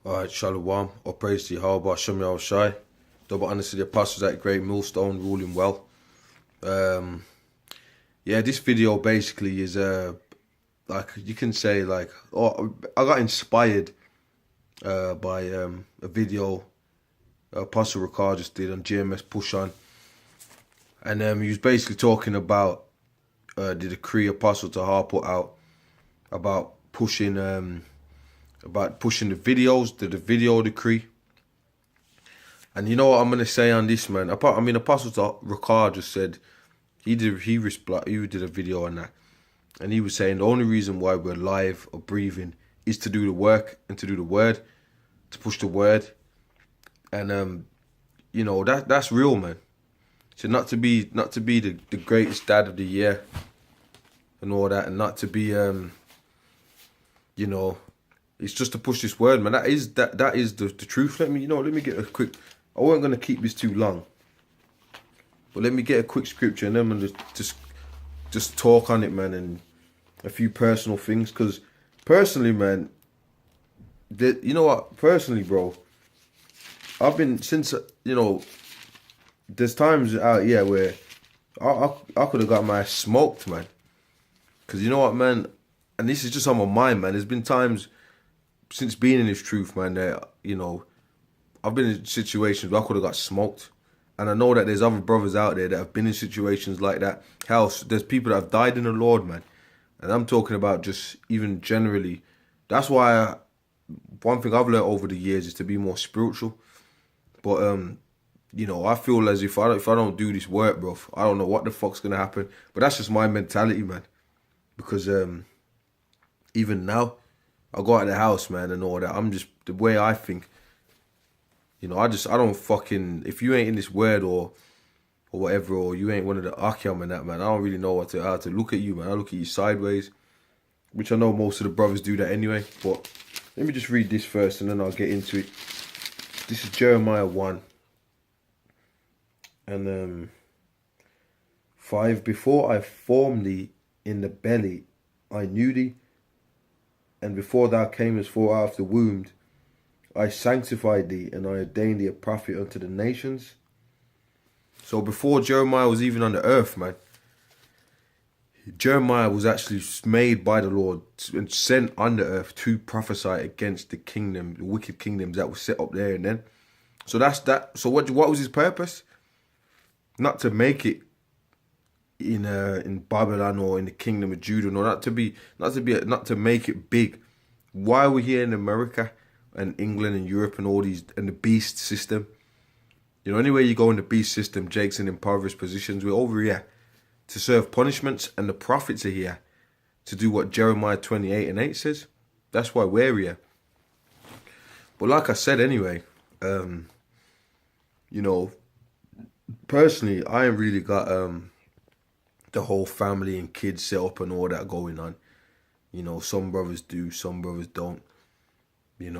Alright, Shalom, or praise to Yahawashi, Yahawashi. Double honor to the apostles at GreatMillStone, ruling well. Yeah, this video basically is like you can say I got inspired by a video Apostle Ricard just did on GMS PushOn, and he was basically talking about the decree Apostle Tahar put out about pushing the videos, the video decree. And you know what I'm gonna say on this, man? I mean, Apostle Ricard just said he did a video on that, and he was saying the only reason why we're alive or breathing is to do the work and to do the word, to push the word, and you know that's real, man. So not to be the greatest dad of the year and all that, and not to be you know, it's just to push this word, man. That is the truth. Let me get a quick. I wasn't gonna keep this too long, but let me get a quick scripture and then I'm gonna just talk on it, man, and a few personal things. Cause personally, man, you know what? Personally, bro, I've been there's times out here where I could have got my ass smoked, man. Cause you know what, man, and this is just on my mind, man. There's been times since being in this truth, man, that I've been in situations where I could have got smoked. And I know that there's other brothers out there that have been in situations like that. Hell, there's people that have died in the Lord, man. And I'm talking about just even generally. That's why one thing I've learned over the years is to be more spiritual. But, I feel as if I don't do this work, bro, I don't know what the fuck's going to happen. But that's just my mentality, man. Because even now, I go out of the house, man, and all that. I'm just, the way I think, I don't fucking, if you ain't in this word or whatever, or you ain't one of the Akyam and that, man, I don't really know how to look at you, man. I look at you sideways, which I know most of the brothers do that anyway. But let me just read this first and then I'll get into it. This is Jeremiah 1 and 5. Before I formed thee in the belly, I knew thee, and before thou camest forth out of the womb, I sanctified thee, and I ordained thee a prophet unto the nations. So before Jeremiah was even on the earth, man, Jeremiah was actually made by the Lord and sent on the earth to prophesy against the kingdom, the wicked kingdoms that were set up there and then. So that's that. So what was his purpose? Not to make it in Babylon or in the kingdom of Judah, no, not to make it big. Why are we here in America and England and Europe and all these, and the beast system? Anywhere you go in the beast system, Jake's in impoverished positions. We're over here to serve punishments, and the prophets are here to do what Jeremiah 28:8 says. That's why we're here. But like I said anyway, personally, I ain't really got the whole family and kids set up and all that going on. Some brothers do, some brothers don't. I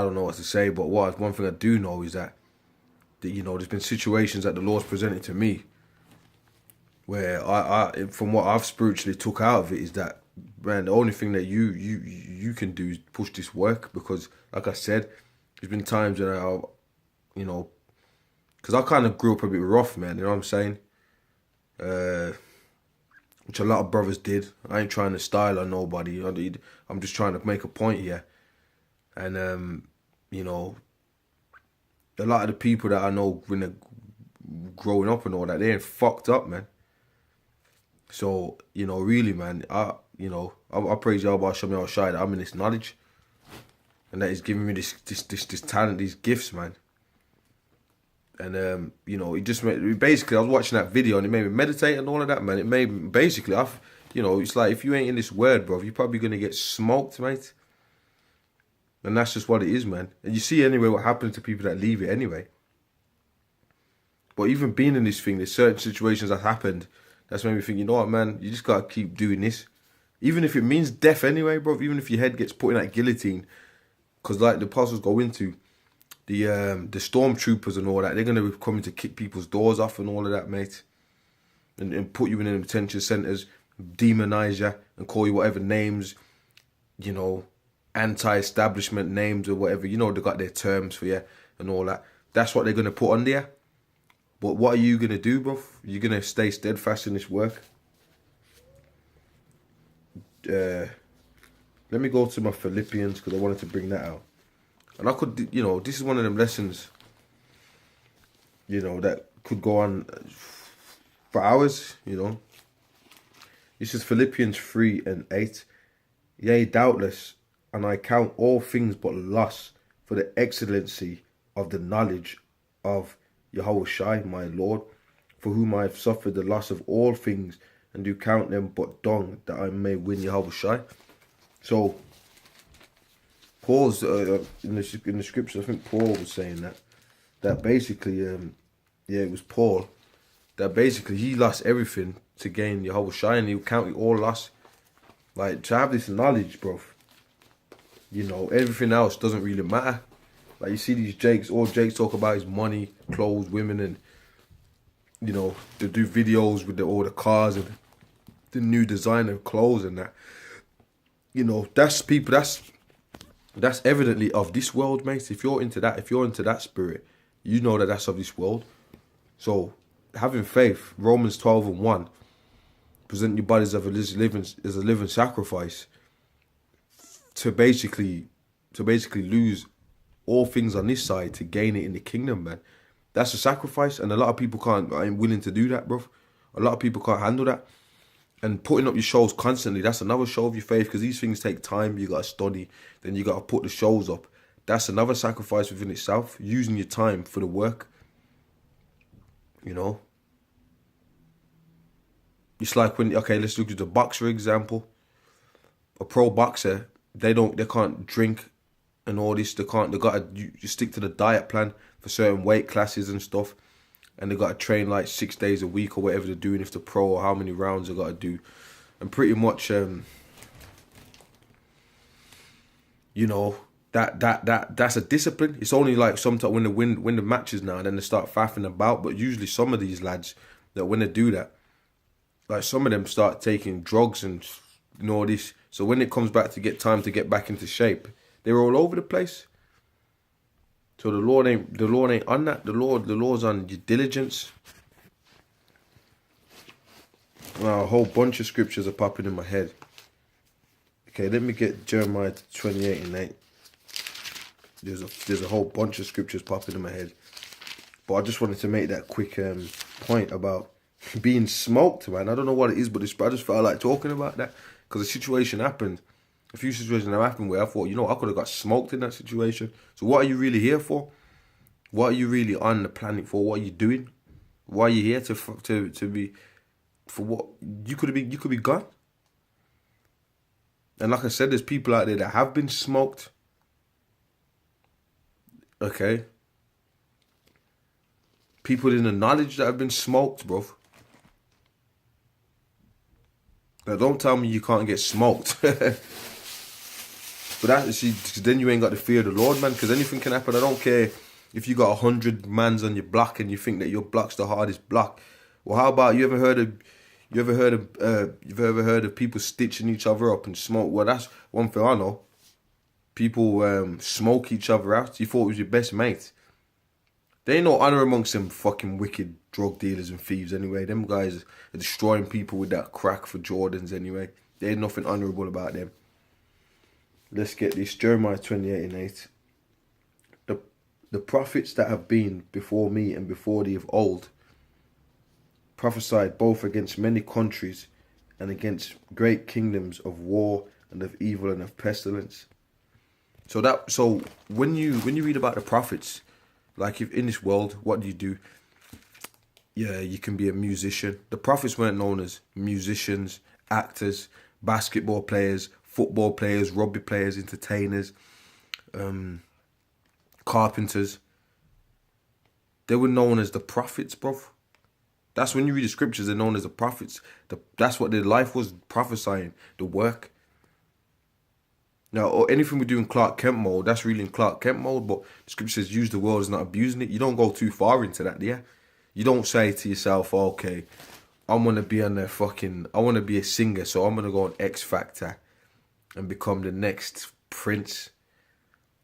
don't know what to say, but one thing I do know is that there's been situations that the Lord's presented to me where I from what I've spiritually took out of it is that, man, the only thing that you can do is push this work. Because like I said, there's been times when because I kind of grew up a bit rough, man, you know what I'm saying? Which a lot of brothers did. I ain't trying to style on nobody. I'm just trying to make a point here. And, a lot of the people that I know when they're growing up and all that, they ain't fucked up, man. So, really, man, I praise Yahawashi that I'm in this knowledge. And that he's giving me this talent, these gifts, man. And, it just made, basically, I was watching that video and it made me meditate and all of that, man. It made me, basically, it's like, if you ain't in this word, bro, you're probably going to get smoked, mate. And that's just what it is, man. And you see anyway what happens to people that leave it anyway. But even being in this thing, there's certain situations that happened that's made me think, you know what, man, you just got to keep doing this. Even if it means death anyway, bro, even if your head gets put in that guillotine. Because like the apostles go into, the stormtroopers and all that, they're going to be coming to kick people's doors off and all of that, mate. And put you in detention centres, demonize you and call you whatever names, you know, anti-establishment names or whatever. You know, they got their terms for you and all that. That's what they're going to put on there. But what are you going to do, bro? You're going to stay steadfast in this work? Let me go to my Philippians because I wanted to bring that out. And I could, you know, this is one of them lessons, you know, that could go on for hours, you know. This is Philippians 3:8. Yea, doubtless, and I count all things but loss for the excellency of the knowledge of Yahawashi, my Lord, for whom I have suffered the loss of all things, and do count them but dung, that I may win Yahawashi. So, Paul's in the scriptures, I think Paul was saying that basically, yeah, it was Paul, that basically he lost everything to gain Yahawashi, and he'll count it all loss. Like, to have this knowledge, bro, you know, everything else doesn't really matter. Like, you see these Jakes, all Jakes talk about is money, clothes, women, and, you know, they do videos with all the cars and the new designer clothes and that. You know, that's people, that's evidently of this world, mate. If you're into that spirit, you know that that's of this world. So, having faith, Romans 12:1, present your bodies as a living sacrifice, to basically lose all things on this side to gain it in the kingdom, man. That's a sacrifice, and a lot of people ain't willing to do that, bro. A lot of people can't handle that. And putting up your shows constantly, that's another show of your faith, because these things take time. You got to study, then you got to put the shows up. That's another sacrifice within itself, using your time for the work, you know. It's like when, okay, let's look at the boxer example. A pro boxer, they can't drink and all this. They got to you stick to the diet plan for certain weight classes and stuff. And they got to train like 6 days a week or whatever they're doing if they're pro, or how many rounds they got to do. And pretty much, you know, that's a discipline. It's only like sometimes when they win the matches now and then they start faffing about. But usually some of these lads, that when they do that, like some of them start taking drugs and all this. So when it comes back to get time to get back into shape, they're all over the place. So the Lord ain't on that. The Lord's on your diligence. Now, a whole bunch of scriptures are popping in my head. Okay, let me get Jeremiah 28:8. There's a whole bunch of scriptures popping in my head. But I just wanted to make that quick point about being smoked, man. I don't know what it is, but I just felt like talking about that because a situation happened. A few situations have happened where I thought, you know, I could have got smoked in that situation. So what are you really here for? What are you really on the planet for? What are you doing? Why are you here to be for what? You could be gone. And like I said, there's people out there that have been smoked. Okay. People in the knowledge that have been smoked, bro. Now don't tell me you can't get smoked. But then you ain't got the fear of the Lord, man, because anything can happen. I don't care if you got 100 mans on your block and you think that your block's the hardest block. Well, how about you ever heard of people stitching each other up and smoke? Well, that's one thing I know. People smoke each other out. You thought it was your best mate. There ain't no honor amongst them fucking wicked drug dealers and thieves anyway. Them guys are destroying people with that crack for Jordans anyway. There ain't nothing honorable about them. Let's get this. Jeremiah 28:8. The prophets that have been before me and before thee of old prophesied both against many countries and against great kingdoms of war and of evil and of pestilence. So when you read about the prophets, like if in this world, what do? Yeah, you can be a musician. The prophets weren't known as musicians, actors, basketball players, football players, rugby players, entertainers, carpenters. They were known as the prophets, bro. That's when you read the scriptures, they're known as the prophets. That's what their life was, prophesying, the work. Now, or anything we do in Clark Kent mode, that's really in Clark Kent mode, but the scripture says use the world as not abusing it. You don't go too far into that, yeah? You don't say to yourself, okay, I want to be on the fucking, I want to be a singer, so I'm going to go on X Factor and become the next Prince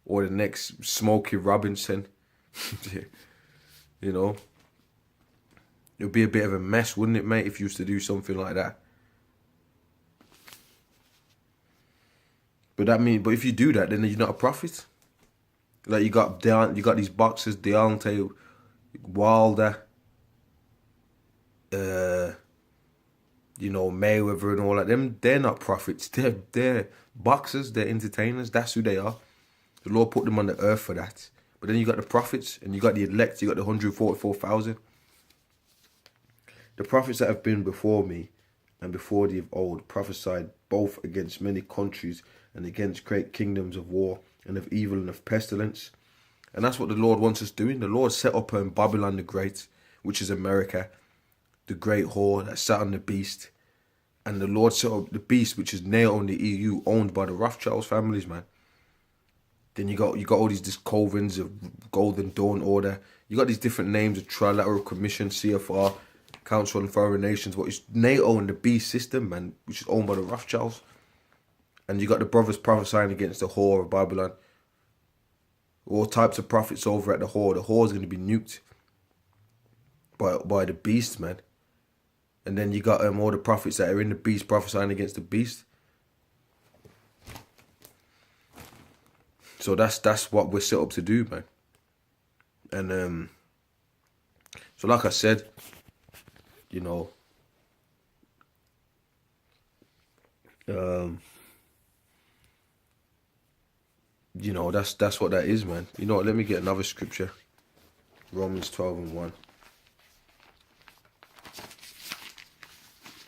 or the next Smokey Robinson. You know? It would be a bit of a mess, wouldn't it, mate, if you used to do something like that? But if you do that, then you're not a prophet. Like you got these boxers, Deontay Wilder, Mayweather and all that. Them, they're not prophets. They're boxers. They're entertainers. That's who they are. The Lord put them on the earth for that. But then you got the prophets and you got the elect. You got the 144,000. The prophets that have been before me and before thee of old prophesied both against many countries and against great kingdoms of war and of evil and of pestilence. And that's what the Lord wants us doing. The Lord set up Babylon the Great, which is America, the great whore that sat on the beast. And the Lord set up the beast, which is now on the EU, owned by the Rothschilds families, man. Then you got all these covens of Golden Dawn Order. You got these different names of Trilateral Commission, CFR, Council on Foreign Nations, what is NATO and the beast system, man, which is owned by the Rothschilds. And you got the brothers prophesying against the whore of Babylon. All types of prophets over at the whore. The whore is going to be nuked by the beast, man. And then you got all the prophets that are in the beast prophesying against the beast. So that's what we're set up to do, man. And so like I said, that's what that is, man. You know what? Let me get another scripture. Romans 12:1.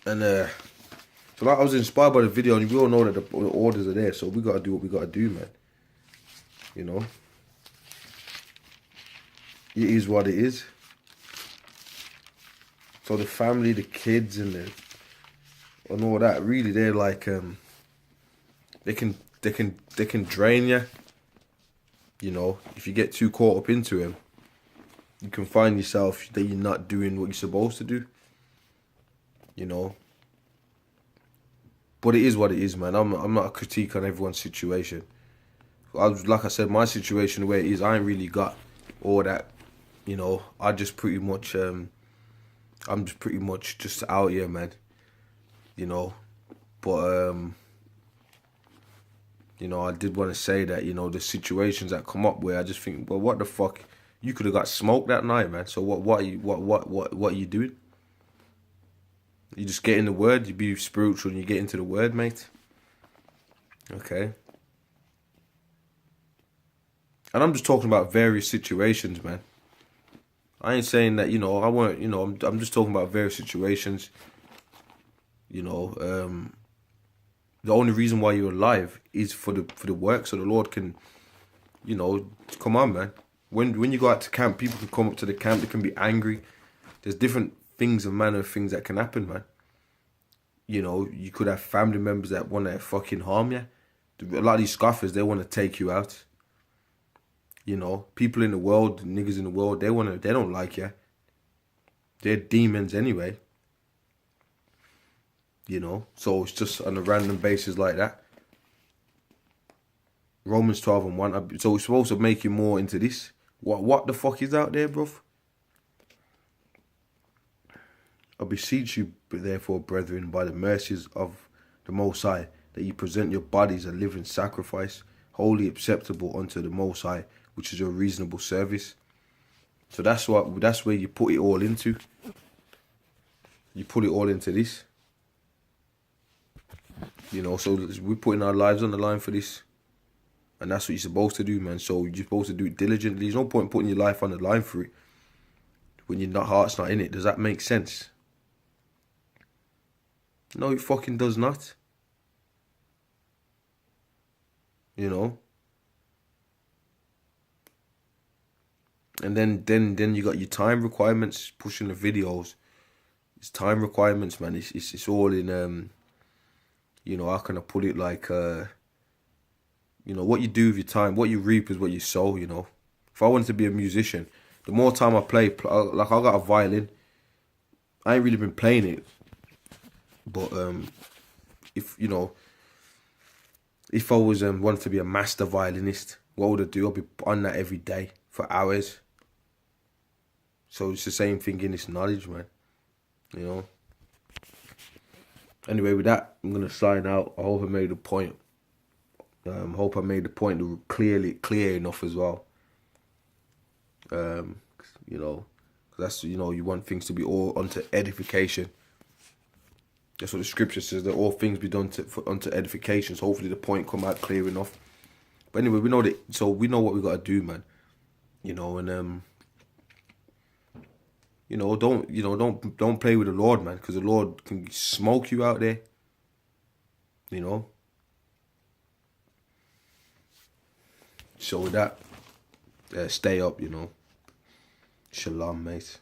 And so like I was inspired by the video, and we all know that the orders are there, so we gotta do what we gotta do, man. You know, it is what it is. So the family, the kids, and all that, really, they're like they can drain you. You know, if you get too caught up into him, you can find yourself that you're not doing what you're supposed to do. You know, but it is what it is, man. I'm not a critique on everyone's situation. Like I said, my situation the way it is, I ain't really got all that. You know, I just pretty much I'm just pretty much just out here, man. You know, but I did want to say that, the situations that come up where I just think, well, what the fuck? You could have got smoked that night, man. So what are you doing? You just get in the word, you be spiritual and you get into the word, mate. Okay. And I'm just talking about various situations, man. I ain't saying that, I weren't, I'm just talking about various situations. The only reason why you're alive is for the work, so the Lord can, come on, man. When you go out to camp, people can come up to the camp, they can be angry. There's different things and manner of things that can happen, man. You could have family members that want to fucking harm you. A lot of these scoffers, they want to take you out. People in the world, niggas in the world, they don't like you. They're demons anyway. So it's just on a random basis like that. Romans 12:1. So it's supposed to make you more into this. What the fuck is out there, bruv? I beseech you, therefore, brethren, by the mercies of the Most High, that you present your bodies a living sacrifice, wholly acceptable unto the Most High, which is your reasonable service. So that's where you put it all into. You put it all into this. So we're putting our lives on the line for this. And that's what you're supposed to do, man. So you're supposed to do it diligently. There's no point putting your life on the line for it when your heart's not in it. Does that make sense? No, it fucking does not. And then you got your time requirements, pushing the videos. It's time requirements, man. It's all in how can I put it, like what you do with your time, what you reap is what you sow, If I wanted to be a musician, the more time I play, like I got a violin, I ain't really been playing it, but if you know, if I was wanted to be a master violinist, what would I do? I'd be on that every day for hours. So it's the same thing in this knowledge, man. You know. Anyway, with that, I'm gonna sign out. I hope I made the point. Hope I made the point clear enough as well. You know, that's, you know, you want things to be all unto edification. That's what the scripture says, that all things be done unto edification. So hopefully the point come out clear enough. But anyway, we know that. So we know what we gotta do, man. You know, and you know, don't play with the Lord, man, because the Lord can smoke you out there. You know. So with that, stay up, you know. Shalom, mate.